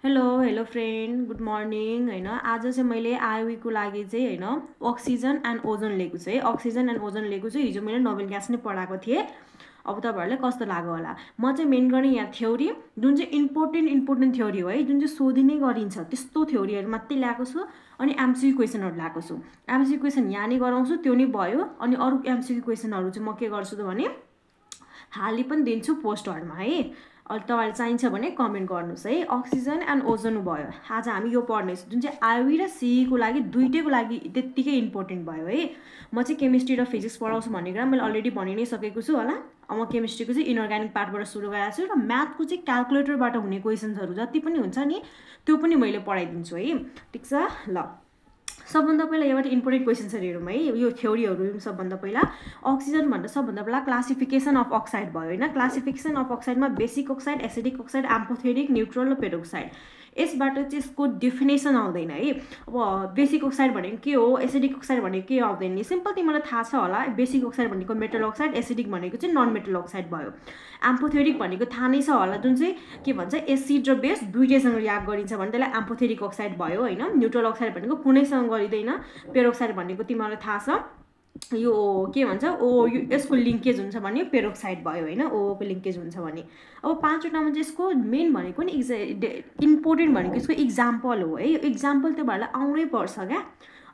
Hello friend, good morning होइन। आज चाहिँ मैले आइवीको लागि चाहिँ होइन अक्सिजन एन्ड ओजन लिएको छु है। अक्सिजन एन्ड ओजन लिएको छु। हिजो मैले नोबेल ग्यास नै पढाएको थिएँ। अब तपाईँहरूलाई कस्तो लाग्यो होला। म चाहिँ मेन गर्ने यहाँ थ्योरी जुन चाहिँ इम्पोर्टेन्ट थ्योरी हो है, जुन चाहिँ सोधिनै गरिन्छ त्यस्तो थ्योरीहरू मात्रै ल्याएको छु। अनि एमसिक्यू क्वेसनहरू ल्याएको छु। एमसिक्यू क्वेसन यहाँ नै गराउँछु, त्यो नै भयो। अनि अरू एमसिक्यू क्वेसनहरू चाहिँ म के गर्छु त भने हाली पनि दिन्छु पोस्टहरूमा है। अहिले तपाईँलाई चाहिन्छ भने कमेन्ट गर्नुहोस् है। अक्सिजन एन्ड ओजन भयो। आज हामी यो पढ्नेछौँ जुन चाहिँ आइवी र सिईको लागि दुइटैको लागि त्यत्तिकै इम्पोर्टेन्ट भयो है। म चाहिँ केमिस्ट्री र फिजिक्स पढाउँछु भन्ने कुरा मैले अलरेडी भनि नै सकेको छु होला। अब म केमिस्ट्रीको चाहिँ इनअर्ग्यानिक पार्टबाट सुरु गरेको छु र म्याथको चाहिँ क्यालकुलेटरबाट हुने क्वेसन्सहरू जति पनि हुन्छ नि त्यो पनि मैले पढाइदिन्छु है। ठिक छ ल। सबभन्दा पहिला यहाँबाट इम्पोर्टेन्ट क्वेसन्सहरू हेरौँ है। यो थ्योरीहरू सबभन्दा पहिला अक्सिजन भन्दा सबभन्दा पहिला क्लासिफिकेसन अफ अक्साइड भयो होइन। क्लासिफिकेसन अफ अक्साइडमा basic oxide, acidic oxide, amphoteric, neutral र पेरोक्साइड। यसबाट चाहिँ यसको डेफिनेसन आउँदैन है। अब बेसिक अक्साइड भनेको के हो, एसिडिक अक्साइड भनेको के आउँदैन नि, सिम्पल तिमीलाई थाहा छ होला। बेसिक अक्साइड भनेको मेटल अक्साइड, एसिडिक भनेको चाहिँ नन मेटल अक्साइड भयो। एम्फोथेरिक भनेको थाहा नै छ होला, जुन चाहिँ के भन्छ एसिड र बेस दुइटैसँग रियाक्ट गरिन्छ भने त्यसलाई एम्फोथेरिक अक्साइड भयो होइन। न्युट्रल अक्साइड भनेको कुनैसँग गरिँदैन। पेरोक्साइड भनेको तिमीलाई थाहा छ यो के भन्छ यसको लिङ्केज हुन्छ भने यो पेरोक्साइड भयो होइन, ओको लिङ्केज हुन्छ भने। अब पाँचवटामा चाहिँ यसको मेन भनेको नि इम्पोर्टेन्ट भनेको यसको इक्जाम्पल हो है। यो इक्जाम्पल त्यो भएर आउनै पर्छ क्या।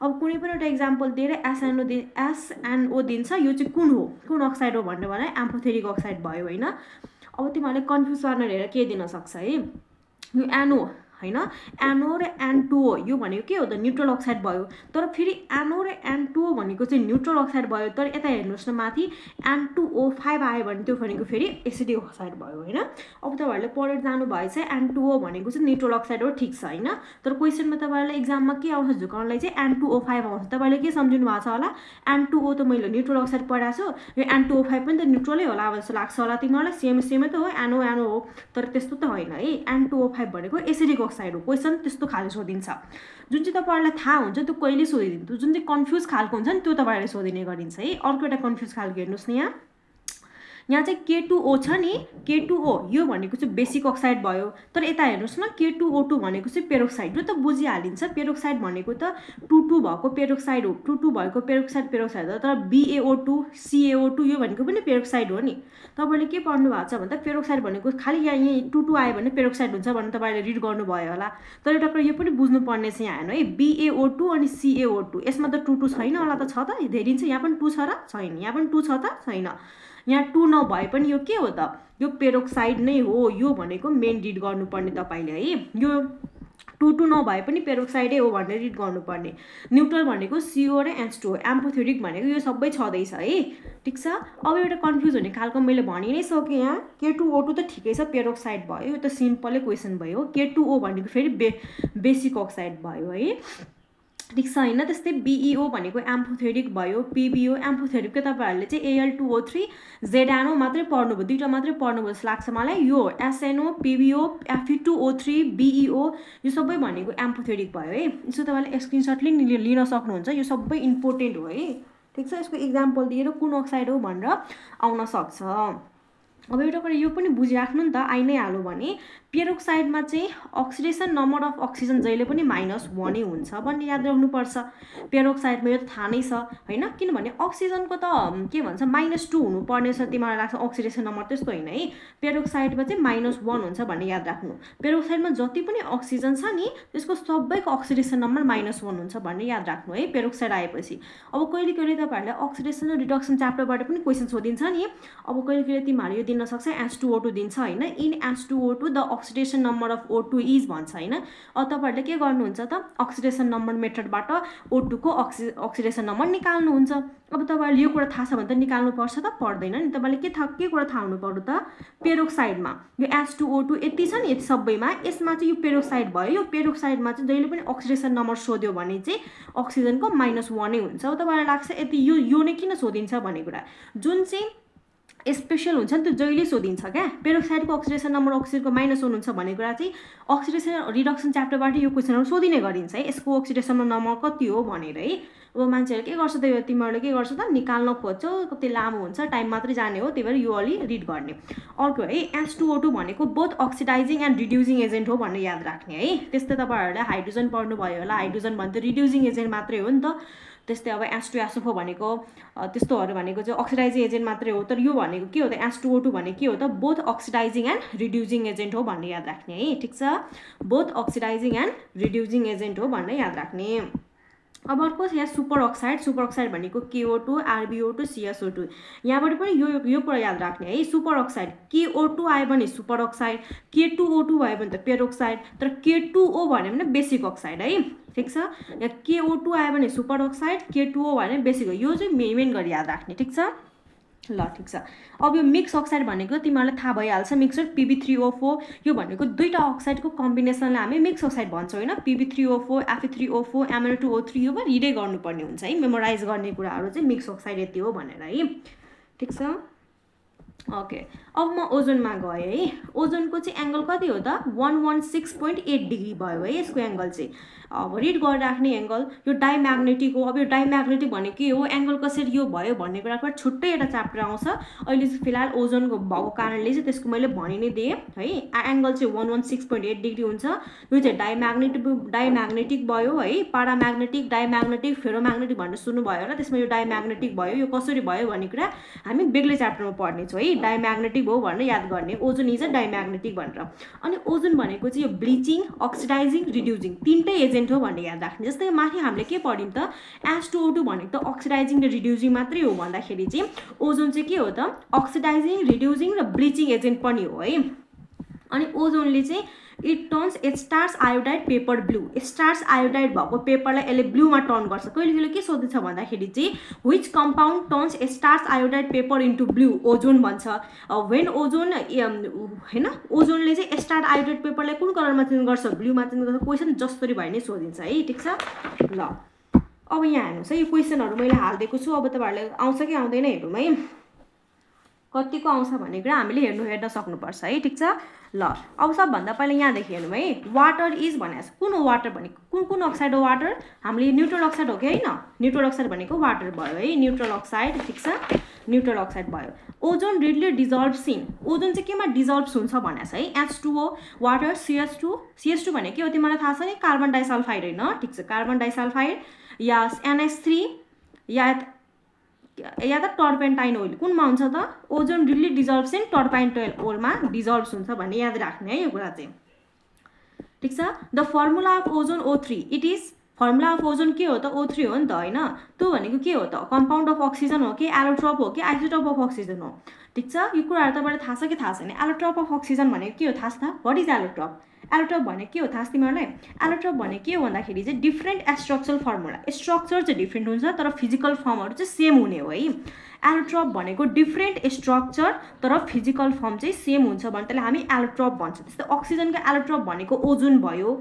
अब कुनै पनि एउटा इक्जाम्पल दिएर एसएनओ दिन्छ, यो चाहिँ कुन अक्साइड हो भन्ने भने एम्फोथेरिक अक्साइड भयो होइन। अब तिमीहरूले कन्फ्युज पार्न के दिन सक्छ है, यो एनो होइन, एनो र एन2ओ यो भनेको के हो त न्युट्रल अक्साइड भयो। तर फेरि एनो र एन2ओ भनेको चाहिँ न्युट्रल अक्साइड भयो। तर यता हेर्नुहोस् न माथि N2O5 आयो भने त्यो भनेको फेरि एसिडिक अक्साइड भयो होइन। अब तपाईँहरूले पढेर जानुभएछ N2O भनेको चाहिँ न्युट्रल अक्साइड हो, ठिक छ होइन। तर क्वेसनमा तपाईँहरूलाई इक्जाममा के आउँछ झुकाउनलाई चाहिँ N2O5 आउँछ। तपाईँले के सम्झिनु भएको छ होला, N2O त मैले न्युट्रल अक्साइड पढाएको छु, यो N2O5 पनि त न्युट्रलै होला जस्तो लाग्छ होला तिमीहरूलाई। सेमै त हो, एनो हो। तर त्यस्तो त होइन है। N2O5 भनेको एसिडिक अक्साइड हो। क्वेसन त्यस्तो खाले सोधिन्छ। जुन चाहिँ तपाईँहरूलाई थाहा हुन्छ त्यो कहिले सोधिदिन्छ, जुन चाहिँ कन्फ्युज खालको हुन्छ नि त्यो तपाईँहरूले सोधिने गरिन्छ है। अर्को एउटा कन्फ्युज खालको हेर्नुहोस् न यहाँ चाहिँ K2O छ नि, K2O यो भनेको चाहिँ बेसिक अक्साइड भयो। तर यता हेर्नुहोस् न K2O2 भनेको चाहिँ पेरोक्साइड। यो त बुझिहालिन्छ, पेरोक्साइड भनेको त 2 भएको पेरोक्साइड हो। 2 भएको पेरोक्साइड हो। तर BaO2 CaO2 यो भनेको पनि पेरोक्साइड हो नि। तपाईँले के पढ्नु भएको छ भन्दा पेरोक्साइड भनेको खालि यहाँ 2 आयो भने पेरोक्साइड हुन्छ भनेर तपाईँले रिड गर्नुभयो होला। तर एउटा कुरा यो पनि बुझ्नुपर्ने चाहिँ यहाँ हेर्नु है, BaO2 अनि CaO2 यसमा त 2 छैन होला त, छ त धेरिन्छ। यहाँ पनि 2 छ र छैन, यहाँ पनि 2 छ त छैन। यहाँ 2 नभए पनि यो के हो त, यो पेरोक्साइड नै हो। यो भनेको मेन रिड गर्नुपर्ने तपाईँले है। यो 2 नभए पनि पेरोक्साइडै हो भनेर रिड गर्नुपर्ने। न्युट्रल भनेको CO र H2O, एम्फोथेरिक भनेको यो सबै छँदैछ है। ठिक छ। अब एउटा कन्फ्युज हुने खालको मैले भनि नै सकेँ यहाँ। K2O2 त ठिकै छ, पेरोक्साइड भयो, यो त सिम्पलै क्वेसन भयो। K2O भनेको फेरि बेसिक अक्साइड भयो है। ठिक छ होइन। त्यस्तै BeO भनेको एम्फोथेरिक भयो। PbO एम्फोथेरिकको तपाईँहरूले चाहिँ Al2O3 ZnO मात्रै पढ्नुभयो, दुईवटा मात्रै पढ्नुभयो जस्तो लाग्छ मलाई। यो SnO, PbO, Fe2O3, BeO यो सबै भनेको एम्फोथेरिक भयो है। यसो तपाईँले स्क्रिनसट लिन सक्नुहुन्छ, यो सबै इम्पोर्टेन्ट हो है। ठिक छ। यसको इक्जाम्पल दिएर कुन अक्साइड हो भनेर आउन सक्छ। अब एउटा कुरा यो पनि बुझिराख्नु नि त, आइ नै हाल्यो भने पेरोक्साइडमा चाहिँ अक्सिडेसन नम्बर अफ अक्सिजन जहिले पनि -1 नै हुन्छ भन्ने याद राख्नुपर्छ। पेरोक्साइडमा यो त थाहा नै छ होइन, किनभने अक्सिजनको त के भन्छ -2 हुनुपर्ने छ तिमीलाई लाग्छ अक्सिडेसन नम्बर, त्यस्तो होइन है। पेरोक्साइडमा चाहिँ -1 हुन्छ भन्ने याद राख्नु। पेरोक्साइडमा जति पनि अक्सिजन छ नि त्यसको सबैको अक्सिडेसन नम्बर -1 हुन्छ भन्ने याद राख्नु है पेरोक्साइड आएपछि। अब कहिले कहिले तपाईँहरूलाई अक्सिडेसन र रिडक्सन च्याप्टरबाट पनि क्वेसन सोधिन्छ नि। अब कहिले कहिले तिमीहरू यो दिन सक्छ H2O2 दिन्छ होइन। In H2O2 the oxidation number of O2 is भन्छ होइन। अब तपाईँहरूले के गर्नुहुन्छ त अक्सिडेसन नम्बर मेथडबाट O2 को अक्सिडेसन नम्बर निकाल्नुहुन्छ। अब तपाईँहरूले यो कुरा थाहा छ भने त निकाल्नुपर्छ त, पर्दैन नि। तपाईँले के कुरा थाहा हुनु पर्यो त, पेरोक्साइडमा यो H2O2 यति छ नि, यति सबैमा, यसमा चाहिँ यो पेरोक्साइड भयो। यो पेरोक्साइडमा चाहिँ जहिले पनि अक्सिडेसन नम्बर सोध्यो भने चाहिँ अक्सिजनको -1 नै हुन्छ। अब तपाईँलाई लाग्छ यति यो नै किन सोधिन्छ भन्ने कुरा, जुन चाहिँ स्पेशल हुन्छ नि त्यो जहिले सोधिन्छ क्या पेरोक्साइडको अक्सिडेसन नम्बर अक्सिजनको -1 हुन्छ भन्ने कुरा चाहिँ अक्सिडेसन रिडक्सन च्याप्टरबाट यो क्वेसनहरू सोधिने गरिन्छ है यसको अक्सिडेसन नम्बर कति हो भनेर है अब मान्छेहरू के गर्छ त यो तिमीहरूले के गर्छ त निकाल्न खोज्छौ कति लामो हुन्छ टाइम मात्रै जाने हो त्यही भएर यो अलि रिड गर्ने अर्को है H2O2 भनेको both oxidising and reducing agent हो भनेर याद राख्ने है त्यस्तै तपाईँहरूले हाइड्रोजन पढ्नुभयो होला हाइड्रोजन भन्दा रिड्युसिङ एजेन्ट मात्रै हो नि त त्यस्तै अब H2SO4 भनेको त्यस्तोहरू भनेको चाहिँ अक्सिडाइजिङ एजेन्ट मात्रै हो तर यो भनेको के हो त H2O2 भनेको के हो त both oxidising and reducing agent हो भनेर याद राख्ने है ठिक छ both oxidising and reducing agent हो भनेर याद राख्ने अब अर्को यहाँ सुपर अक्साइड भनेको KO2 RbO2 CSO2 यहाँबाट पनि यो कुरा याद राख्ने है सुपर अक्साइड KO2 आयो भने सुपर अक्साइड K2O2 भयो भने त पेरोक्साइड तर K2O भन्यो भने बेसिक अक्साइड है ठिक छ यहाँ KO2 आयो भने सुपर अक्साइड K2O भयो भने बेसिक हो यो चाहिँ मेन गरी याद राख्ने ठिक छ ल ठिक छ अब यो मिक्स अक्साइड भनेको तिमीहरूलाई थाहा भइहाल्छ मिक्सर PB3O4 यो भनेको दुईटा अक्साइडको कम्बिनेसनलाई हामी मिक्स अक्साइड भन्छौँ होइन PB3O4 Fe3O4 MnO2O3 यो पनि रिडै गर्नुपर्ने हुन्छ है मेमोराइज गर्ने कुराहरू चाहिँ मिक्स अक्साइड यति हो भनेर है ठिक छ ओके अब म ओजोनमा गएँ है ओजोनको चाहिँ एङ्गल कति हो त 116.8 डिग्री भयो है यसको एङ्गल चाहिँ अब रिड गरिराख्ने एङ्गल यो डाइम्याग्नेटिक हो अब यो डाइम्याग्नेटिक भनेको के हो एङ्गल कसरी यो भयो भन्ने कुराको छुट्टै एउटा च्याप्टर आउँछ अहिले चाहिँ फिलहाल ओजोनको भएको कारणले चाहिँ त्यसको मैले भनि नै दिएँ है एङ्गल चाहिँ 116.8 डिग्री हुन्छ यो चाहिँ डाइम्याग्नेटिक भयो है पाराम्याग्नेटिक डाइम्याग्नेटिक फेरोम्याग्नेटिक भनेर सुन्नुभयो होला त्यसमा यो डाइम्याग्नेटिक भयो यो कसरी भयो भन्ने कुरा हामी बेग्लै च्याप्टरमा पढ्नेछौँ है डाइम्याग्नेटिक हो भनेर याद गर्ने ओजोन इज अ डाइम्याग्नेटिक भनेर अनि ओजोन भनेको चाहिँ यो ब्लिचिङ अक्सिडाइजिङ रिड्युसिङ तीनटै एजेन्ट हो भनेर याद राख्ने जस्तै माथि हामीले के पढ्यौँ त H2O2 भनेको त अक्सिडाइजिङ र रिड्युसिङ मात्रै हो भन्दाखेरि चाहिँ ओजोन चाहिँ के हो त अक्सिडाइजिङ रिड्युसिङ र ब्लिचिङ एजेन्ट पनि हो है अनि ओजोनले चाहिँ it turns stars iodide paper blue stars iodide भएको पेपरलाई यसले ब्लूमा टर्न गर्छ कहिले कहिले के सोध्छ भन्दाखेरि चाहिँ which compound turns stars iodide paper into blue ozone भन्छ वेन ओजोन होइन ओजोनले चाहिँ स्टार्स आयोडाइड पेपरलाई कुन कलरमा चेन्ज गर्छ ब्लूमा चेन्ज गर्छ क्वेसन जसरी भए नै सोधिन्छ है ठिक छ ल अब यहाँ हेर्नुहोस् है यो क्वेसनहरू मैले हालिदिएको छु अब तपाईँहरूले आउँछ कि आउँदैन हेरौँ है कतिको आउँछ भन्ने कुरा हामीले हेर्न सक्नुपर्छ है ठिक छ ल अब सबभन्दा पहिला यहाँदेखि हेर्नु है वाटर इज भनेको कुन हो वाटर भनेको कुन अक्साइड हो वाटर हामीले न्युट्रल अक्साइड हो कि होइन न्युट्रल अक्साइड भनेको वाटर भयो है न्युट्रल अक्साइड ठिक छ न्युट्रल अक्साइड भयो ओजोन रिडली डिजल्भ्स इन ओजोन चाहिँ केमा डिजल्भ्स हुन्छ भनेको है H2O वाटर CS2 भनेको के हो तिमीलाई थाहा छ नि कार्बन डाइसल्फाइड होइन ठिक छ कार्बन डाइसल्फाइड या NH3 या त टर्पेन्टाइन ओइल कुनमा हुन्छ त ओजोन रिडली डिजल्भ्स इन टर्पेन्टाइन ओइलमा डिजल्भ्स हुन्छ भन्ने याद राख्ने है यो कुरा चाहिँ ठिक छ the formula of ozone O3 it is formula of ozone के हो त O3 हो नि त होइन त्यो भनेको के हो त कम्पाउन्ड अफ अक्सिजन हो कि एलोट्रोप हो कि आइसोटोप अफ अक्सिजन हो ठिक छ यो कुराहरू तपाईँलाई थाहा छ कि थाहा छैन एलोट्रोप अफ अक्सिजन भनेको के हो थाहा छ व्हाट इज एलोट्रोप एलोट्रोप भनेको के हो थाहा छ तिमीहरूलाई एलोट्रोप भनेको के हो भन्दाखेरि चाहिँ डिफ्रेन्ट स्ट्रक्चरल फर्मुला स्ट्रक्चर चाहिँ डिफ्रेन्ट हुन्छ तर फिजिकल फर्महरू चाहिँ सेम हुने हो है एलोट्रोप भनेको डिफ्रेन्ट स्ट्रक्चर तर फिजिकल फर्म चाहिँ सेम हुन्छ भने त्यसलाई हामी एलोट्रोप भन्छौँ त्यस्तै अक्सिजनको एलोट्रोप भनेको ओजोन भयो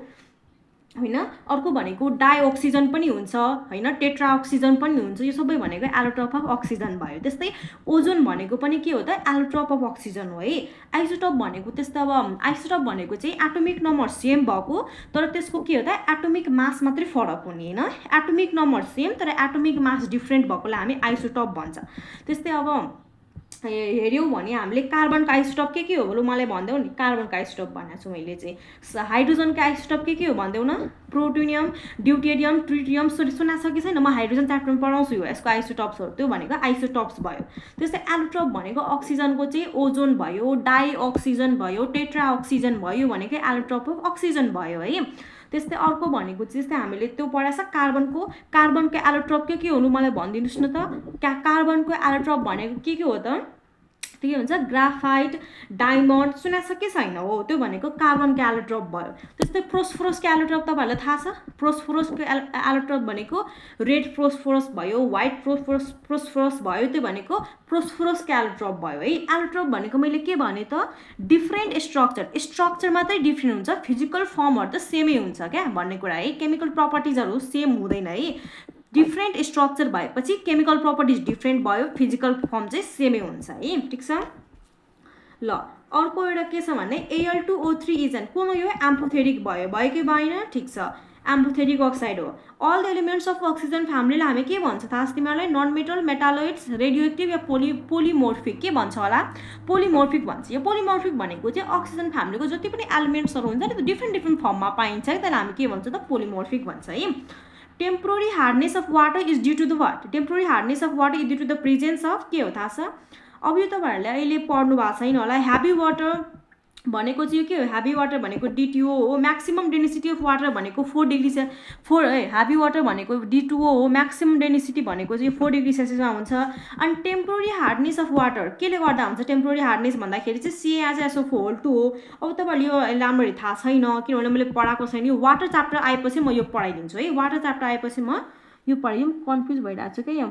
होइन अर्को भनेको डाइअक्सिजन पनि हुन्छ होइन टेट्रा अक्सिजन पनि हुन्छ यो सबै भनेको एलोट्रोप अफ अक्सिजन भयो त्यस्तै ओजोन भनेको पनि के हो त एलोट्रोप अफ अक्सिजन हो है आइसोटोप भनेको त्यस्तो अब आइसोटोप भनेको चाहिँ एटोमिक नम्बर सेम भएको तर त्यसको के हो त एटोमिक मास मात्रै फरक हुने होइन एटोमिक नम्बर सेम तर एटोमिक मास डिफ्रेन्ट भएकोलाई हामी आइसोटोप भन्छ त्यस्तै अब हेऱ्यौँ भने हामीले कार्बनको आइसोटोप के हो बोलु मलाई भन्देऊ नि कार्बनको आइसोटोप भनेको छु मैले चाहिँ हाइड्रोजनको आइसोटोप के हो भन्देऊ न प्रोटोनियम ड्युटेरियम ट्रिटियम सुनाएको छ कि छैन म हाइड्रोजन च्याप्टरमा पढाउँछु यसको आइसोटोप्सहरू त्यो भनेको आइसोटोप्स भयो त्यस्तै एलोट्रोप भनेको अक्सिजनको चाहिँ ओजोन भयो डाइअक्सिजन भयो टेट्रा अक्सिजन भयो भनेको एलोट्रोप अफ अक्सिजन भयो है त्यस्तै अर्को भनेको चाहिँ जस्तै हामीले त्यो पढाएछ कार्बनको एलोट्रोप के हुनु मलाई भनिदिनुहोस् न त कार्बनको एलोट्रोप भनेको के हो त त्यो के भन्छ ग्राफाइट डायमन्ड सुनाएको छ कि छैन हो त्यो भनेको कार्बनको एलोट्रोप भयो त्यस्तै फोस्फोरसको एलोट्रोप तपाईँहरूलाई थाहा छ फोस्फोरसको एलोट्रोप भनेको रेड फोस्फोरस भयो व्हाइट फोस्फोरस भयो त्यो भनेको फोस्फोरसको एलोट्रोप भयो है एलोट्रोप भनेको मैले के भने त डिफ्रेन्ट स्ट्रक्चर मात्रै डिफ्रेन्ट हुन्छ फिजिकल फर्महरू त सेमै हुन्छ क्या भन्ने कुरा है केमिकल प्रपर्टिजहरू सेम हुँदैन है डिफ्रेन्ट स्ट्रक्चर भएपछि केमिकल प्रपर्टिज डिफ्रेन्ट भयो, फिजिकल फर्म चाहिँ सेमै हुन्छ है। ठिक छ। ल अर्को एउटा के छ भने Al2O3 इज एन कुन यो एम्फोथेरिक भयो कि भएन? ठिक छ, एम्फोथेरिक अक्साइड हो। All the elements of oxygen फ्यामिलीलाई हामी के भन्छ थाहा छ तिमीहरूलाई? नन मेटल, मेटालोइड्स, रेडियोएक्टिभ या पोलिमोर्फिक के भन्छ होला? पोलिमोर्फिक भन्छ। यो पोलिमोर्फिक भनेको चाहिँ अक्सिजन फ्यामिलीको जति पनि एलिमेन्ट्सहरू हुन्छ नि त्यो डिफ्रेन्ट फर्ममा पाइन्छ है, त्यसलाई हामी के भन्छ त? पोलिमोर्फिक भन्छ है। Temporary hardness of water is due to the what? Temporary hardness of water is due to the presence of के हो थाहा छ? अब यो तपाईँहरूले अहिले पढ्नु भएको छैन होला। ह्याभी वाटर भनेको चाहिँ के हो? ह्याभी वाटर भनेको D2O हो। म्याक्सिमम डेन्सिटी अफ वाटर भनेको 4 डिग्री ह्याभी वाटर भनेको D2O हो। म्याक्सिमम डेन्सिटी भनेको चाहिँ 4 डिग्री सेल्सियसमा हुन्छ। अनि टेम्पोररी हार्डनेस अफ वाटर केले गर्दा हुन्छ? टेम्पोररी हार्डनेस भन्दाखेरि चाहिँ CaSO4 2 हो। अब तपाईँहरूले यो राम्ररी थाहा छैन किनभने मैले पढाएको छैन। यो वाटर च्याप्टर आएपछि म यो पढाइदिन्छु है। वाटर च्याप्टर आएपछि म यो पढाइदिउँ। कन्फ्युज भइरहेको छु क्या